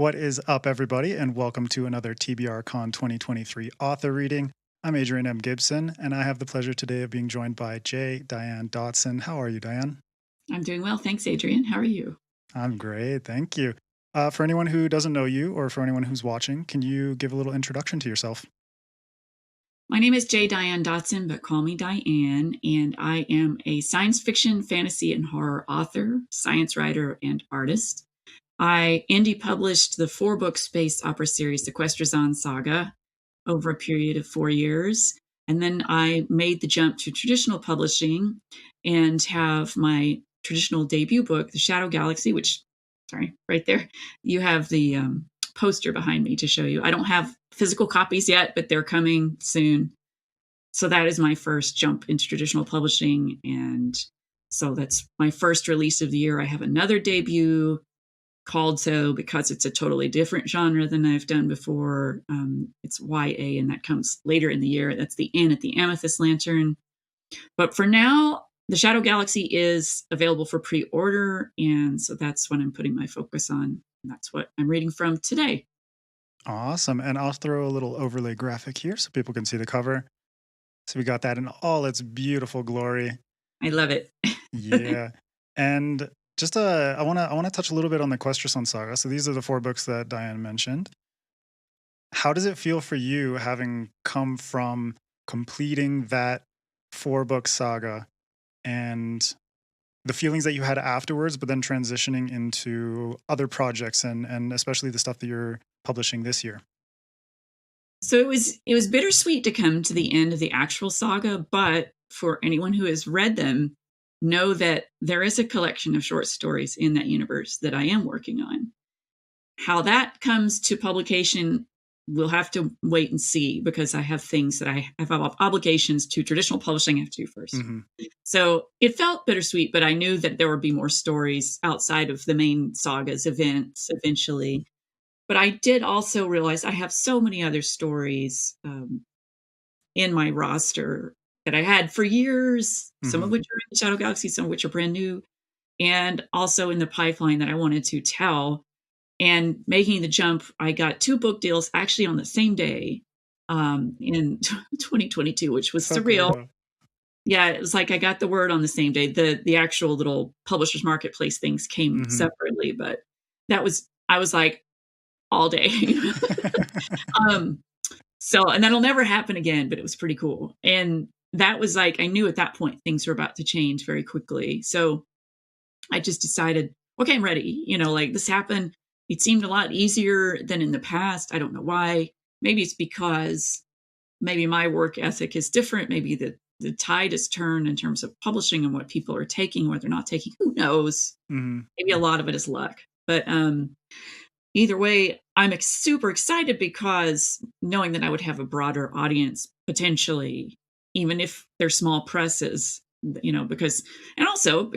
What is up, everybody, and welcome to another TBRCon2023 author reading. I'm Adrian M. Gibson, and I have the pleasure today of being joined by Dianne Dotson. How are you, Dianne? I'm doing well. Thanks, Adrian. How are you? I'm great. Thank you. For anyone who doesn't know you, or for anyone who's watching, can you give a little introduction to yourself? My name is Dianne Dotson, but call me Dianne, and I am a science fiction, fantasy, and horror author, science writer, and artist. I indie published the 4-book space opera series, the Questrison Saga, over a period of 4 years. And then I made the jump to traditional publishing and have my traditional debut book, The Shadow Galaxy, which, sorry, right there, you have the poster behind me to show you. I don't have physical copies yet, but they're coming soon. So that is my first jump into traditional publishing. And so that's my first release of the year. I have another debut called so because it's a totally different genre than I've done before. It's YA, and that comes later in the year. That's the Inn at the Amethyst Lantern. But for now, The Shadow Galaxy is available for pre-order, and so that's what I'm putting my focus on. That's what I'm reading from today. Awesome. And I'll throw a little overlay graphic here so people can see the cover. So we got that in all its beautiful glory. I love it. Yeah. And just I want to touch a little bit on the Questrison Saga. So these are the 4 books that Dianne mentioned. How does it feel for you, having come from completing that 4-book saga and the feelings that you had afterwards, but then transitioning into other projects and especially the stuff that you're publishing this year? So it was bittersweet to come to the end of the actual saga, but for anyone who has read them, know that there is a collection of short stories in that universe that I am working on. How that comes to publication, we'll have to wait and see, because I have things that I have obligations to traditional publishing I have to do first. Mm-hmm. So it felt bittersweet, but I knew that there would be more stories outside of the main saga's events eventually. But I did also realize I have so many other stories in my roster that I had for years, some of which are in Shadow Galaxy, some of which are brand new, and also in the pipeline that I wanted to tell. And making the jump, I got 2 book deals actually on the same day in 2022, which was surreal. Cool. Yeah, it was like I got the word on the same day. The actual little publishers marketplace things came separately, but I was like all day. So, and that'll never happen again, but it was pretty cool. And that was like, I knew at that point things were about to change very quickly. So I just decided, okay, I'm ready. Like this happened. It seemed a lot easier than in the past. I don't know why. Maybe it's because maybe my work ethic is different. Maybe the tide has turned in terms of publishing and what people are taking, what they're not taking. Who knows? Maybe a lot of it is luck. But either way, I'm super excited because knowing that I would have a broader audience potentially, even if they're small presses, because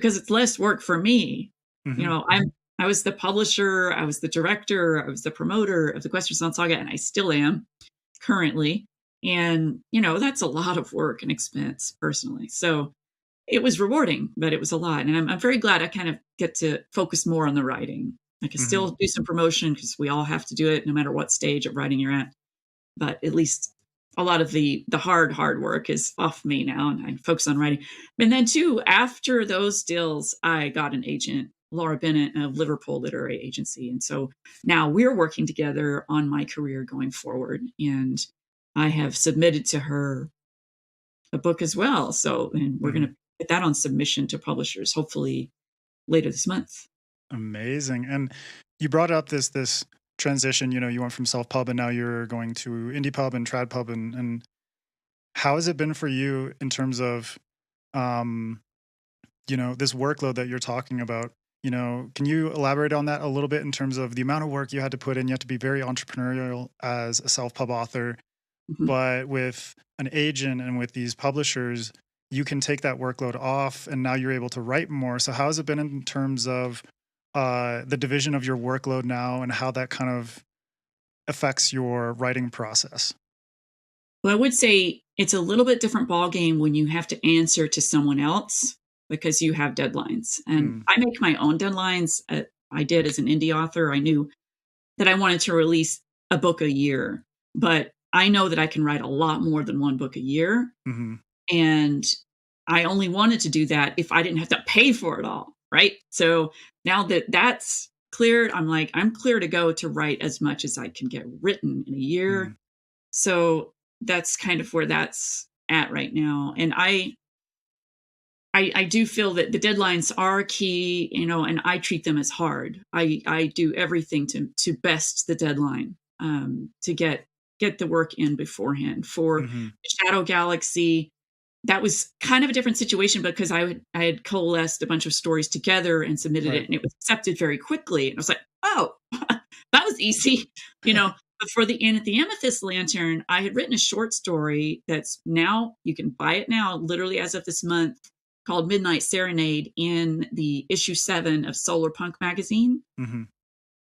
it's less work for me. I was the publisher, I was the director, I was the promoter of the Questrison Saga, and I still am currently. And, that's a lot of work and expense personally. So it was rewarding, but it was a lot. And I'm very glad I kind of get to focus more on the writing. I can still do some promotion because we all have to do it no matter what stage of writing you're at. But at least a lot of the hard work is off me now, and I focus on writing. And then too, after those deals, I got an agent, Laura Bennett of Liverpool Literary Agency. And so now we're working together on my career going forward. And I have submitted to her a book as well. So, and we're going to get that on submission to publishers, hopefully later this month. Amazing. And you brought up this transition, you went from self-pub and now you're going to indie pub and trad pub. And how has it been for you in terms of, this workload that you're talking about? Can you elaborate on that a little bit in terms of the amount of work you had to put in? You have to be very entrepreneurial as a self-pub author, but with an agent and with these publishers, you can take that workload off and now you're able to write more. So how has it been in terms of the division of your workload now and how that kind of affects your writing process? Well, I would say it's a little bit different ballgame when you have to answer to someone else because you have deadlines. And I make my own deadlines. I did as an indie author. I knew that I wanted to release a book a year, but I know that I can write a lot more than one book a year. And I only wanted to do that if I didn't have to pay for it all. Right. So now that that's cleared, I'm like, I'm clear to go to write as much as I can get written in a year. So that's kind of where that's at right now. And I do feel that the deadlines are key, you know, and I treat them as hard. I do everything to best the deadline, to get the work in beforehand. For Shadow Galaxy, that was kind of a different situation because I had coalesced a bunch of stories together and submitted it, and it was accepted very quickly. And I was like, oh, that was easy, you know. But for the Amethyst Lantern, I had written a short story that's now, you can buy it now, literally as of this month, called Midnight Serenade in the issue 7 of Solar Punk magazine.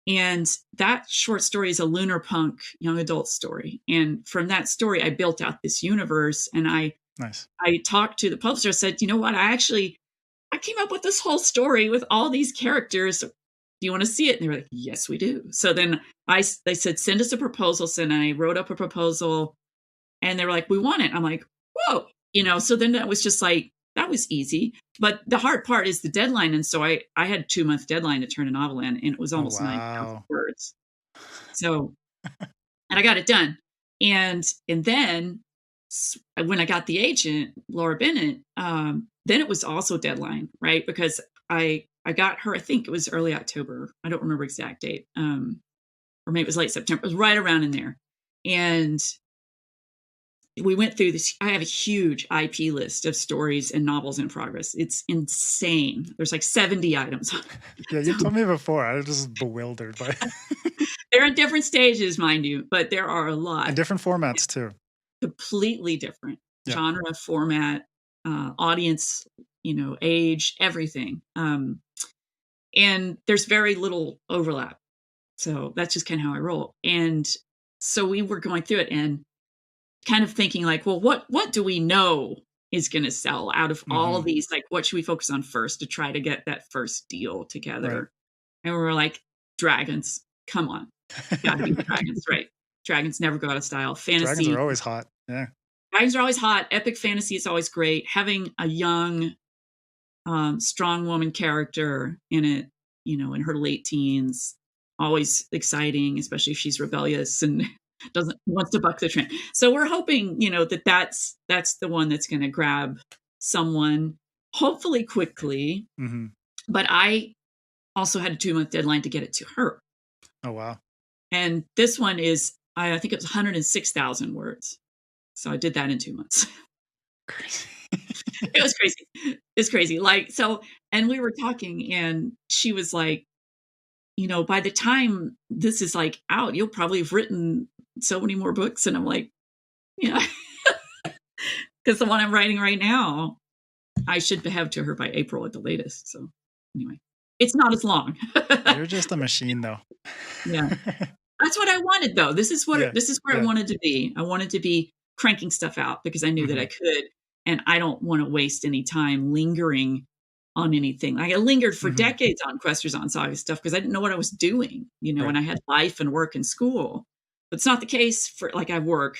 And that short story is a lunar punk young adult story. And from that story, I built out this universe. And I talked to the publisher, said, you know what, I came up with this whole story with all these characters. Do you want to see it? And they were like, yes, we do. So then they said, send us a proposal. So then I wrote up a proposal and they were like, we want it. I'm like, whoa, you know, so then that was just like, that was easy. But the hard part is the deadline. And so I had a 2-month deadline to turn a novel in, and it was almost 9,000 words. So, and I got it done. And then when I got the agent, Laura Bennett, then it was also deadline, right? Because I got her, I think it was early October. I don't remember exact date. Or maybe it was late September. It was right around in there. And we went through this. I have a huge IP list of stories and novels in progress. It's insane. There's like 70 items. Yeah, you told me before. I was just bewildered by it. They're in different stages, mind you, but there are a lot. And different formats too. Completely different genre, format, audience, you know, age, everything. And there's very little overlap. So that's just kind of how I roll. And so we were going through it and kind of thinking like, well, what do we know is going to sell out of all of these? Like, what should we focus on first to try to get that first deal together? Right. And we were like, dragons, come on. Gotta be dragons, right? Dragons never go out of style. Fantasy. Dragons are always hot. Yeah. Dragons are always hot. Epic fantasy is always great. Having a young, strong woman character in it, you know, in her late teens, always exciting, especially if she's rebellious and wants to buck the trend. So we're hoping, you know, that's the one that's going to grab someone, hopefully quickly. But I also had a 2-month deadline to get it to her. Oh, wow. And this one is, I think it was 106,000 words. So I did that in 2 months. Crazy. It was crazy. It's crazy. Like, so, and we were talking and she was like, you know, by the time this is like out, you'll probably have written so many more books. And I'm like, yeah, because the one I'm writing right now, I should have to her by April at the latest. So anyway, it's not as long. You're just a machine though. Yeah. That's what I wanted though. This is where I wanted to be. I wanted to be cranking stuff out because I knew that I could, and I don't want to waste any time lingering on anything. Like I lingered for decades on Questrison Saga stuff because I didn't know what I was doing, you know, and I had life and work and school. But it's not the case for, like, I work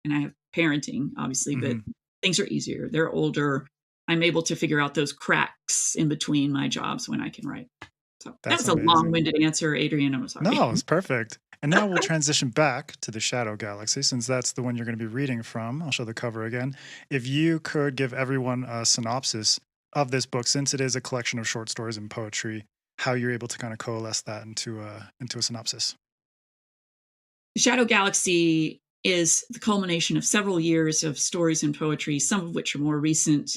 and I have parenting, obviously, but things are easier. They're older. I'm able to figure out those cracks in between my jobs when I can write. So that was a long-winded answer, Adrian. I'm sorry. No, it's perfect. And now we'll transition back to the Shadow Galaxy, since that's the one you're going to be reading from. I'll show the cover again. If you could give everyone a synopsis of this book, since it is a collection of short stories and poetry, how you're able to kind of coalesce that into a synopsis. The Shadow Galaxy is the culmination of several years of stories and poetry, some of which are more recent.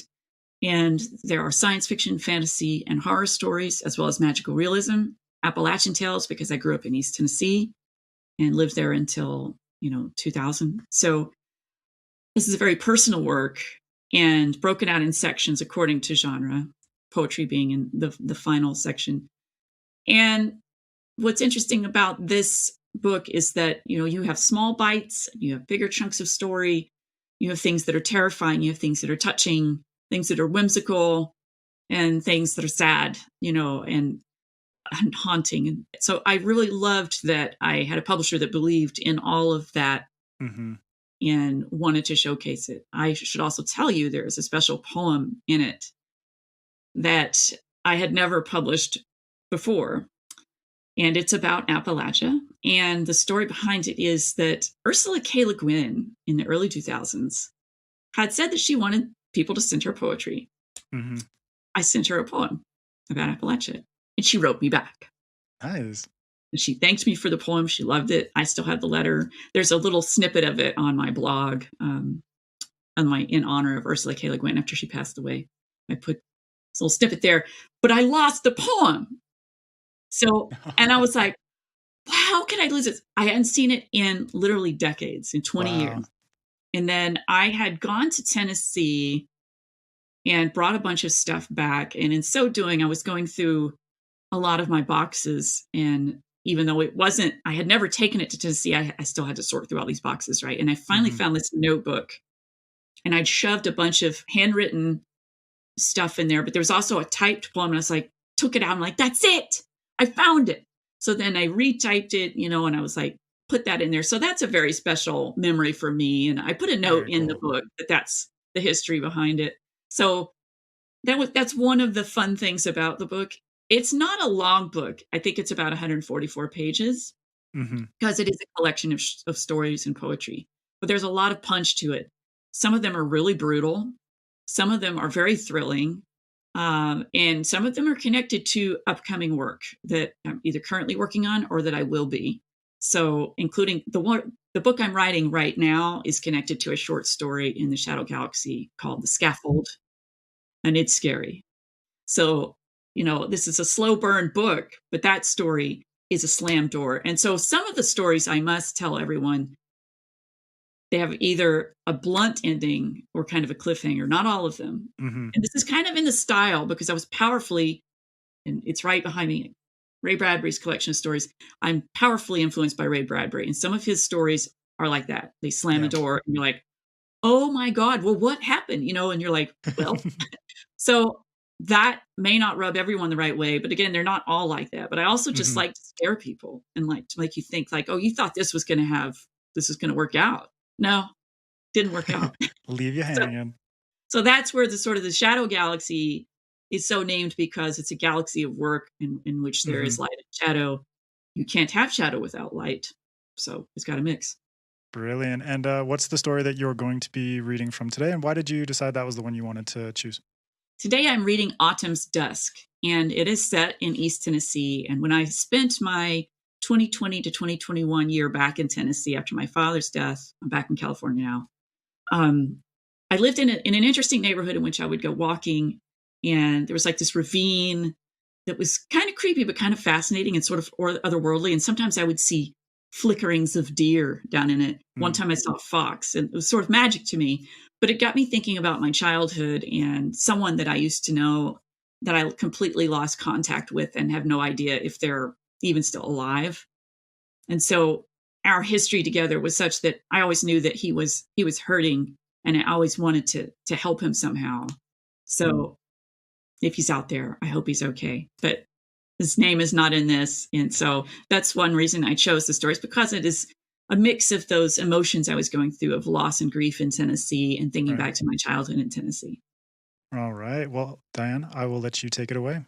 And there are science fiction, fantasy, and horror stories, as well as magical realism, Appalachian tales, because I grew up in East Tennessee and lived there until, 2000. So this is a very personal work and broken out in sections according to genre, poetry being in the final section. And what's interesting about this book is that, you have small bites, you have bigger chunks of story, you have things that are terrifying, you have things that are touching, things that are whimsical, and things that are sad, and haunting. And so I really loved that I had a publisher that believed in all of that and wanted to showcase it. I should also tell you there is a special poem in it that I had never published before. And it's about Appalachia. And the story behind it is that Ursula K. Le Guin in the early 2000s had said that she wanted people to send her poetry. I sent her a poem about Appalachia, and she wrote me back. Nice. And she thanked me for the poem. She loved it. I still have the letter. There's a little snippet of it on my blog, in honor of Ursula K. Le Guin after she passed away. I put this little snippet there, but I lost the poem. So, and I was like, how can I lose it? I hadn't seen it in literally decades, in 20 years. And then I had gone to Tennessee and brought a bunch of stuff back. And in so doing, I was going through a lot of my boxes. And even though I had never taken it to Tennessee, I still had to sort through all these boxes, right? And I finally found this notebook, and I'd shoved a bunch of handwritten stuff in there, but there was also a typed poem. And I was like, took it out. I'm like, that's it. I found it. So then I retyped it, and I was like, put that in there. So that's a very special memory for me. And I put a note in the book that's the history behind it. So that's one of the fun things about the book. It's not a long book. I think it's about 144 pages because it is a collection of stories and poetry. But there's a lot of punch to it. Some of them are really brutal. Some of them are very thrilling. And some of them are connected to upcoming work that I'm either currently working on or that I will be. So including the book I'm writing right now is connected to a short story in the Shadow Galaxy called The Scaffold, and it's scary. So, this is a slow burn book, but that story is a slam door. And so some of the stories, I must tell everyone, they have either a blunt ending or kind of a cliffhanger, not all of them. And this is kind of in the style because I was powerfully, and it's right behind me, Ray Bradbury's collection of stories. I'm powerfully influenced by Ray Bradbury. And some of his stories are like that. They slam a door and you're like, oh my God, well, what happened? And you're like, well, so that may not rub everyone the right way. But again, they're not all like that. But I also just like to scare people and like to make you think like, oh, you thought this was going to work out. No, didn't work out. Leave you hanging. So that's where the sort of the Shadow Galaxy is so named because it's a galaxy of work in which there is light and shadow. You can't have shadow without light. So it's got a mix. Brilliant. And what's the story that you're going to be reading from today? And why did you decide that was the one you wanted to choose? Today I'm reading Autumn's Dusk, and it is set in East Tennessee. And when I spent my 2020 to 2021 year back in Tennessee after my father's death, I'm back in California now. I lived in an interesting neighborhood in which I would go walking, and there was like this ravine that was kind of creepy, but kind of fascinating and sort of otherworldly. And sometimes I would see flickerings of deer down in it. One time I saw a fox, and it was sort of magic to me, but it got me thinking about my childhood and someone that I used to know that I completely lost contact with and have no idea if they're even still alive. And so our history together was such that I always knew that he was hurting, and I always wanted to help him somehow. So if he's out there, I hope he's okay. But his name is not in this. And so that's one reason I chose the stories, because it is a mix of those emotions I was going through of loss and grief in Tennessee and thinking back to my childhood in Tennessee. All right. Well, Dianne, I will let you take it away.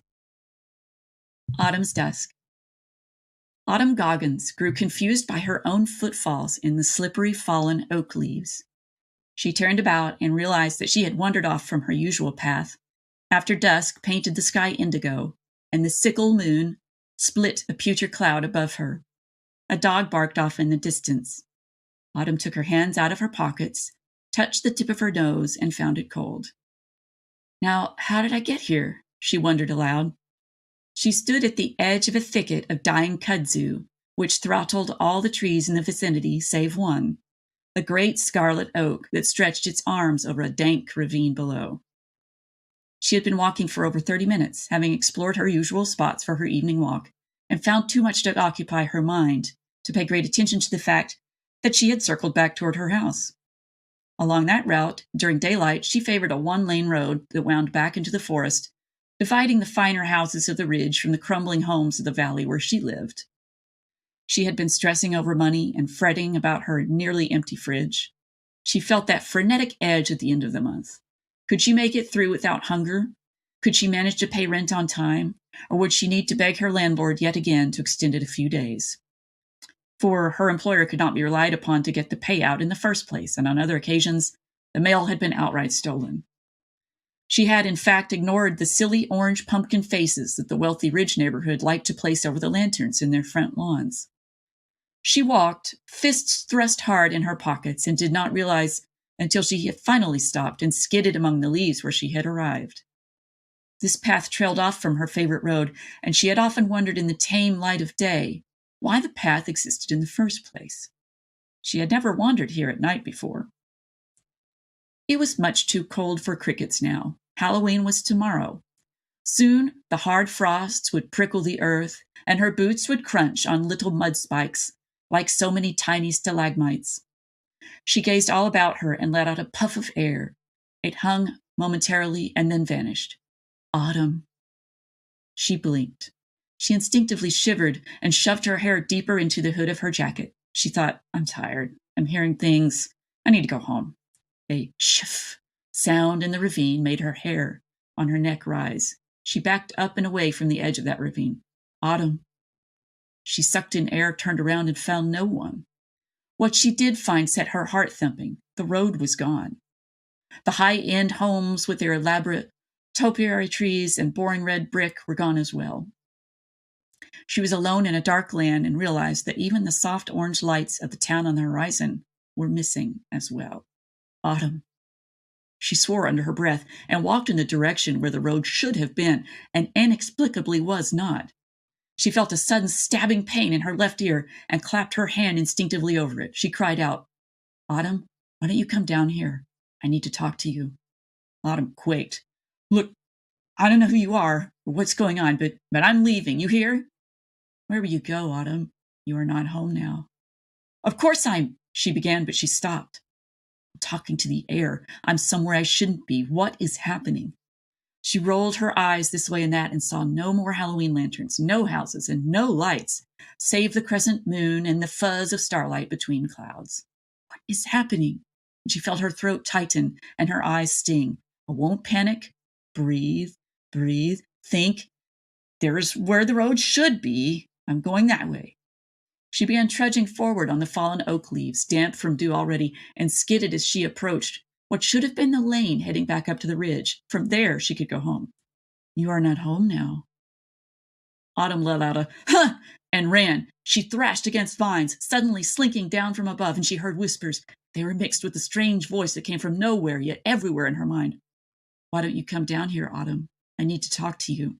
Autumn's Dusk. Autumn Goggins grew confused by her own footfalls in the slippery fallen oak leaves. She turned about and realized that she had wandered off from her usual path. After dusk painted the sky indigo, and the sickle moon split a pewter cloud above her. A dog barked off in the distance. Autumn took her hands out of her pockets, touched the tip of her nose, and found it cold. Now, how did I get here? She wondered aloud. She stood at the edge of a thicket of dying kudzu, which throttled all the trees in the vicinity save one, a great scarlet oak that stretched its arms over a dank ravine below. She had been walking for over 30 minutes, having explored her usual spots for her evening walk, and found too much to occupy her mind to pay great attention to the fact that she had circled back toward her house. Along that route, during daylight, she favored a one-lane road that wound back into the forest, dividing the finer houses of the ridge from the crumbling homes of the valley where she lived. She had been stressing over money and fretting about her nearly empty fridge. She felt that frenetic edge at the end of the month. Could she make it through without hunger? Could she manage to pay rent on time? Or would she need to beg her landlord yet again to extend it a few days? For her employer could not be relied upon to get the payout in the first place, and on other occasions, the mail had been outright stolen. She had, in fact, ignored the silly orange pumpkin faces that the wealthy ridge neighborhood liked to place over the lanterns in their front lawns. She walked, fists thrust hard in her pockets, and did not realize until she had finally stopped and skidded among the leaves where she had arrived. This path trailed off from her favorite road, and she had often wondered in the tame light of day why the path existed in the first place. She had never wandered here at night before. It was much too cold for crickets now. Halloween was tomorrow. Soon the hard frosts would prickle the earth, and her boots would crunch on little mud spikes like so many tiny stalagmites. She gazed all about her and let out a puff of air. It hung momentarily and then vanished. Autumn. She blinked. She instinctively shivered and shoved her hair deeper into the hood of her jacket. She thought, I'm tired. I'm hearing things. I need to go home. A shiff sound in the ravine made her hair on her neck rise. She backed up and away from the edge of that ravine. Autumn. She sucked in air, turned around, and found no one. What she did find set her heart thumping. The road was gone. The high-end homes with their elaborate topiary trees and boring red brick were gone as well. She was alone in a dark land and realized that even the soft orange lights of the town on the horizon were missing as well. Autumn. She swore under her breath and walked in the direction where the road should have been and inexplicably was not. She felt a sudden stabbing pain in her left ear and clapped her hand instinctively over it. She cried out, Autumn, why don't you come down here? I need to talk to you. Autumn quaked. Look, I don't know who you are or what's going on, but I'm leaving. You hear? Where will you go, Autumn? You are not home now. Of course she began, but she stopped. I'm talking to the air. I'm somewhere I shouldn't be. What is happening? She rolled her eyes this way and that and saw no more Halloween lanterns, no houses, and no lights, save the crescent moon and the fuzz of starlight between clouds. What is happening? She felt her throat tighten and her eyes sting. I won't panic. Breathe, breathe, think. There's where the road should be. I'm going that way. She began trudging forward on the fallen oak leaves, damp from dew already, and skidded as she approached what should have been the lane heading back up to the ridge. From there, she could go home. You are not home now. Autumn let out a huh and ran. She thrashed against vines, suddenly slinking down from above, and she heard whispers. They were mixed with the strange voice that came from nowhere, yet everywhere in her mind. Why don't you come down here, Autumn? I need to talk to you.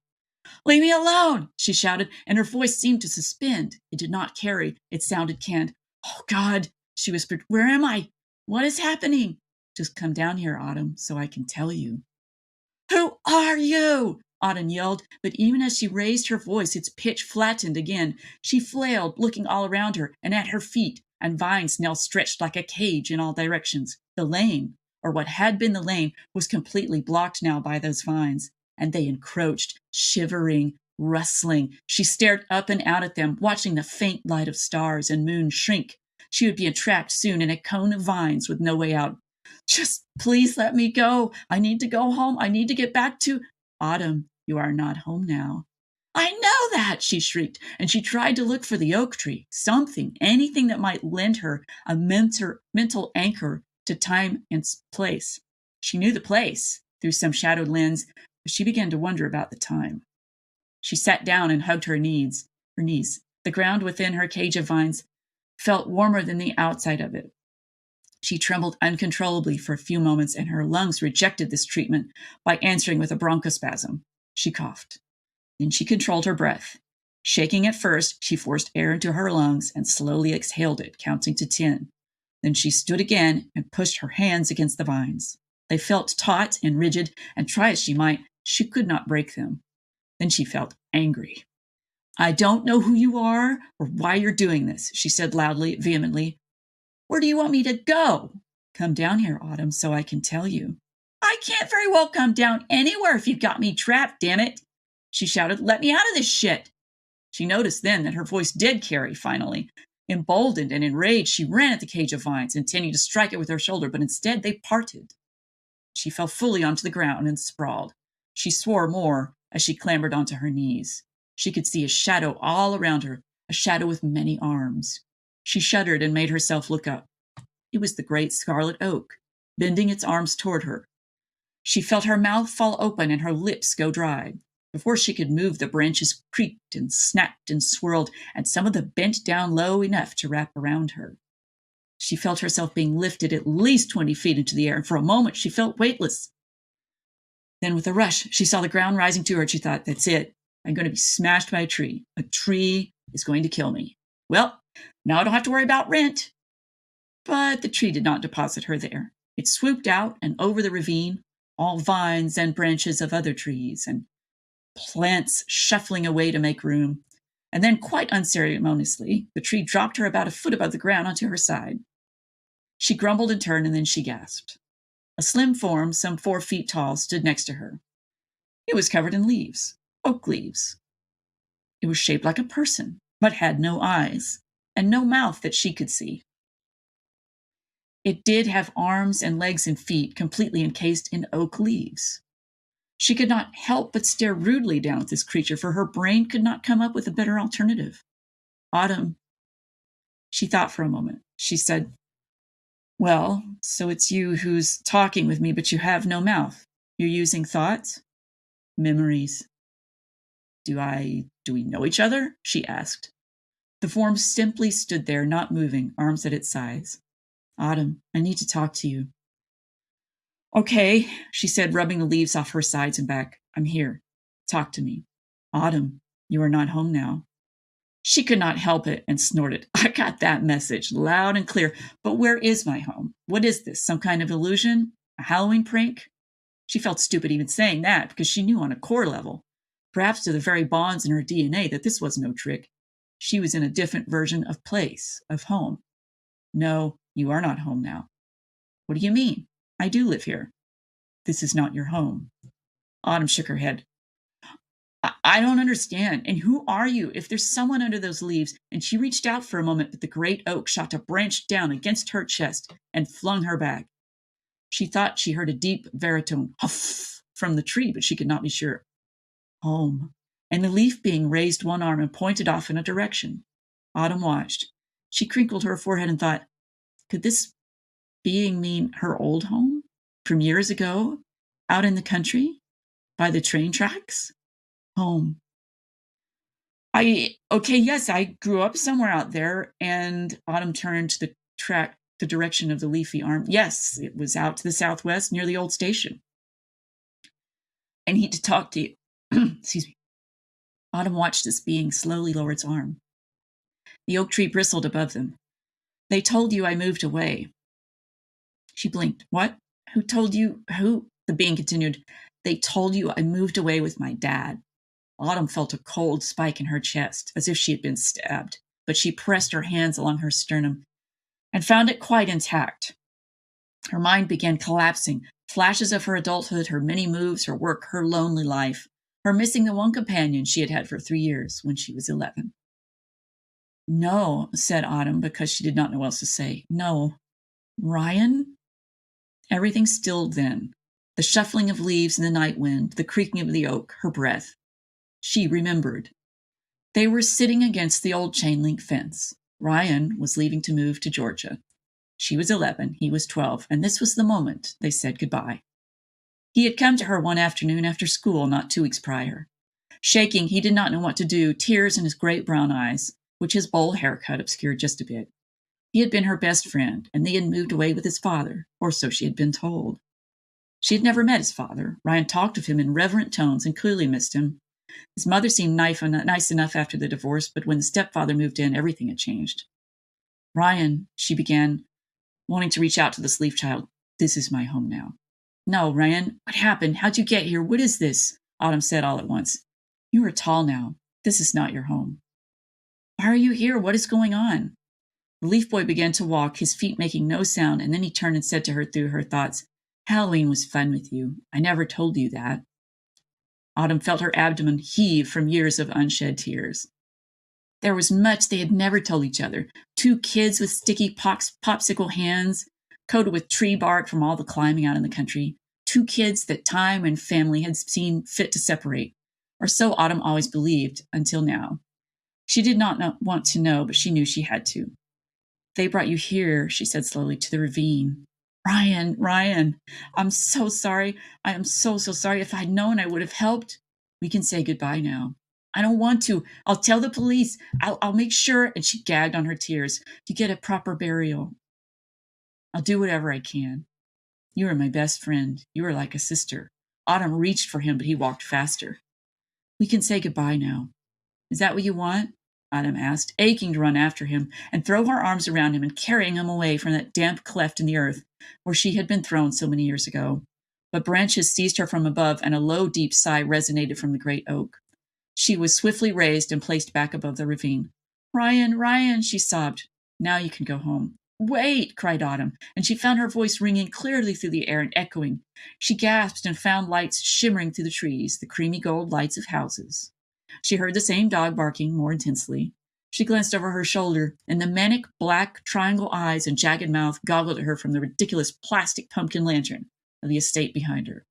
Leave me alone, she shouted, and her voice seemed to suspend. It did not carry. It sounded canned. Oh, God, she whispered. Where am I? What is happening? Just come down here, Autumn, so I can tell you. Who are you? Autumn yelled, but even as she raised her voice, its pitch flattened again. She flailed, looking all around her and at her feet, and vines now stretched like a cage in all directions. The lane, or what had been the lane, was completely blocked now by those vines, and they encroached, shivering, rustling. She stared up and out at them, watching the faint light of stars and moon shrink. She would be entrapped soon in a cone of vines with no way out. Just please let me go. I need to go home. I need to get back to... Autumn, you are not home now. I know that, she shrieked, and she tried to look for the oak tree, something, anything that might lend her a mental anchor to time and place. She knew the place through some shadowed lens, but she began to wonder about the time. She sat down and hugged her knees. The ground within her cage of vines felt warmer than the outside of it. She trembled uncontrollably for a few moments, and her lungs rejected this treatment by answering with a bronchospasm. She coughed. Then she controlled her breath. Shaking at first, she forced air into her lungs and slowly exhaled it, counting to 10. Then she stood again and pushed her hands against the vines. They felt taut and rigid, and try as she might, she could not break them. Then she felt angry. I don't know who you are or why you're doing this, she said loudly, vehemently. Where do you want me to go? Come down here, Autumn, so I can tell you. I can't very well come down anywhere if you've got me trapped, damn it, she shouted. Let me out of this shit. She noticed then that her voice did carry, finally. Emboldened and enraged, she ran at the cage of vines, intending to strike it with her shoulder, but instead they parted. She fell fully onto the ground and sprawled. She swore more as she clambered onto her knees. She could see a shadow all around her, a shadow with many arms. She shuddered and made herself look up. It was the great scarlet oak, bending its arms toward her. She felt her mouth fall open and her lips go dry. Before she could move, the branches creaked and snapped and swirled, and some of them bent down low enough to wrap around her. She felt herself being lifted at least 20 feet into the air, and for a moment she felt weightless. Then with a rush, she saw the ground rising to her, and she thought, that's it. I'm going to be smashed by a tree. A tree is going to kill me. Well, now I don't have to worry about rent. But the tree did not deposit her there. It swooped out and over the ravine, all vines and branches of other trees, and plants shuffling away to make room. And then, quite unceremoniously, the tree dropped her about a foot above the ground onto her side. She grumbled and turned, and then she gasped. A slim form, some 4 feet tall, stood next to her. It was covered in leaves, oak leaves. It was shaped like a person, but had no eyes, and no mouth that she could see. It did have arms and legs and feet completely encased in oak leaves. She could not help but stare rudely down at this creature, for her brain could not come up with a better alternative. Autumn. She thought for a moment. She said, well, so it's you who's talking with me, but you have no mouth. You're using thoughts? Memories. Do we know each other? She asked. The form simply stood there, not moving, arms at its sides. Autumn, I need to talk to you. Okay, she said, rubbing the leaves off her sides and back. I'm here. Talk to me. Autumn, you are not home now. She could not help it and snorted. I got that message loud and clear. But where is my home? What is this? Some kind of illusion? A Halloween prank? She felt stupid even saying that because she knew on a core level, perhaps to the very bonds in her DNA, that this was no trick. She was in a different version of place, of home. No, you are not home now. What do you mean? I do live here. This is not your home. Autumn shook her head. I don't understand. And who are you? If there's someone under those leaves, and she reached out for a moment, but the great oak shot a branch down against her chest and flung her back. She thought she heard a deep baritone huff from the tree, but she could not be sure. Home. And the leaf being raised one arm and pointed off in a direction. Autumn watched. She crinkled her forehead and thought, could this being mean her old home from years ago, out in the country, by the train tracks? Home. Yes, I grew up somewhere out there. And Autumn turned to the direction of the leafy arm. Yes, it was out to the southwest near the old station. I need to talk to you. Excuse me. Autumn watched this being slowly lower its arm. The oak tree bristled above them. They told you I moved away. She blinked. What? Who told you? Who? The being continued. They told you I moved away with my dad. Autumn felt a cold spike in her chest, as if she had been stabbed, but she pressed her hands along her sternum and found it quite intact. Her mind began collapsing. Flashes of her adulthood, her many moves, her work, her lonely life, her missing the one companion she had had for 3 years when she was 11. No, said Autumn, because she did not know what else to say. No. Ryan? Everything stilled then. The shuffling of leaves in the night wind, the creaking of the oak, her breath. She remembered. They were sitting against the old chain-link fence. Ryan was leaving to move to Georgia. She was 11, he was 12, and this was the moment they said goodbye. He had come to her one afternoon after school not 2 weeks prior. Shaking, he did not know what to do, tears in his great brown eyes, which his bowl haircut obscured just a bit. He had been her best friend, and they had moved away with his father, or so she had been told. She had never met his father. Ryan talked of him in reverent tones and clearly missed him. His mother seemed nice enough after the divorce, but when the stepfather moved in, everything had changed. Ryan, she began, wanting to reach out to the sleep child. This is my home now. No, Ryan, what happened? How'd you get here? What is this? Autumn said all at once. You are tall now. This is not your home. Why are you here? What is going on? The leaf boy began to walk, his feet making no sound, and then he turned and said to her through her thoughts, Halloween was fun with you. I never told you that. Autumn felt her abdomen heave from years of unshed tears. There was much they had never told each other. Two kids with sticky popsicle hands, coated with tree bark from all the climbing out in the country. Two kids that time and family had seen fit to separate, or so Autumn always believed, until now. She did not want to know, but she knew she had to. They brought you here, she said slowly, to the ravine. Ryan, I'm so sorry. I am so sorry. If I'd known, I would have helped. We can say goodbye now. I don't want to. I'll tell the police. I'll make sure. And she gagged on her tears. You get a proper burial. I'll do whatever I can. You are my best friend. You are like a sister. Autumn reached for him, but he walked faster. We can say goodbye now. Is that what you want? Autumn asked, aching to run after him and throw her arms around him and carrying him away from that damp cleft in the earth where she had been thrown so many years ago. But branches seized her from above, and a low, deep sigh resonated from the great oak. She was swiftly raised and placed back above the ravine. Ryan, she sobbed. Now you can go home. Wait, cried Autumn, and she found her voice ringing clearly through the air and echoing. She gasped and found lights shimmering through the trees, the creamy gold lights of houses. She heard the same dog barking more intensely. She glanced over her shoulder, and the manic black triangle eyes and jagged mouth goggled at her from the ridiculous plastic pumpkin lantern of the estate behind her.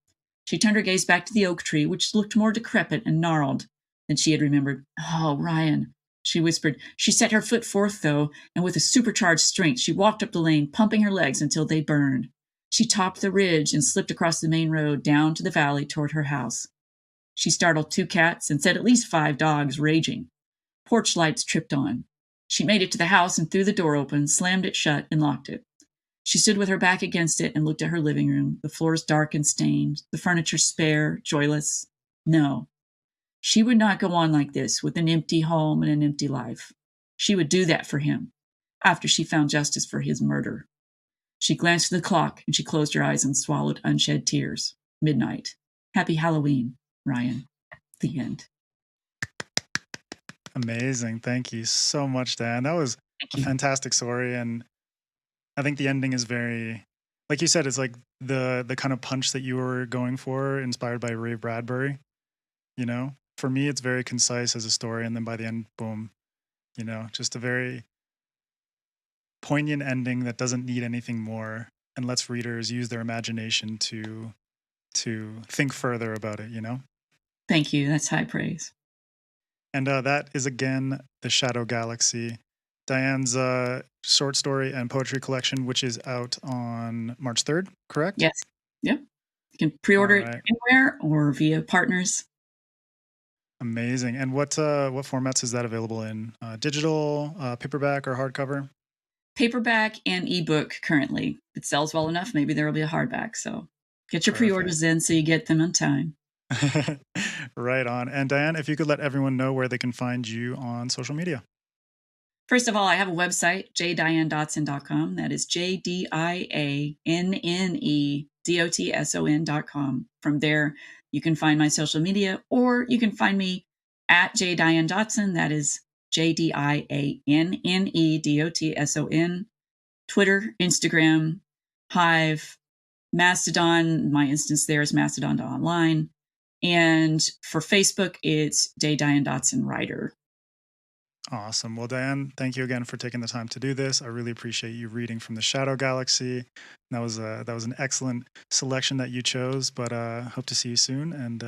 She turned her gaze back to the oak tree, which looked more decrepit and gnarled than she had remembered. Oh, Ryan, she whispered. She set her foot forth, though, and with a supercharged strength, she walked up the lane, pumping her legs until they burned. She topped the ridge and slipped across the main road down to the valley toward her house. She startled 2 cats and set at least 5 dogs raging. Porch lights tripped on. She made it to the house and threw the door open, slammed it shut, and locked it. She stood with her back against it and looked at her living room, the floors dark and stained, the furniture spare, joyless. No. She would not go on like this, with an empty home and an empty life. She would do that for him, after she found justice for his murder. She glanced at the clock, and she closed her eyes and swallowed unshed tears. Midnight. Happy Halloween, Ryan. The end. Amazing. Thank you so much, Dan. That was a fantastic story. And I think the ending is very, like you said, it's like the kind of punch that you were going for, inspired by Ray Bradbury. You know, for me, it's very concise as a story. And then by the end, boom, you know, just a very poignant ending that doesn't need anything more and lets readers use their imagination to think further about it, you know? Thank you. That's high praise. And that is, again, The Shadow Galaxy, Dianne's short story and poetry collection, which is out on March 3rd, correct? Yes. Yep. You can pre-order it anywhere or via partners. Amazing. And what formats is that available in? Digital, paperback, or hardcover? Paperback and ebook currently. If it sells well enough, maybe there will be a hardback. So get your pre-orders in so you get them on time. Right on. And Dianne, if you could let everyone know where they can find you on social media. First of all, I have a website, jdiannedotson.com. That is jdiannedotson.com. From there, you can find my social media, or you can find me at Dianne Dotson. That is JDIANNEDOTSON. Twitter, Instagram, Hive, Mastodon. My instance there is Mastodon.online. And for Facebook, it's Dianne Dotson Writer. Awesome. Well, Dianne, thank you again for taking the time to do this. I really appreciate you reading from The Shadow Galaxy. That was an excellent selection that you chose, but hope to see you soon. And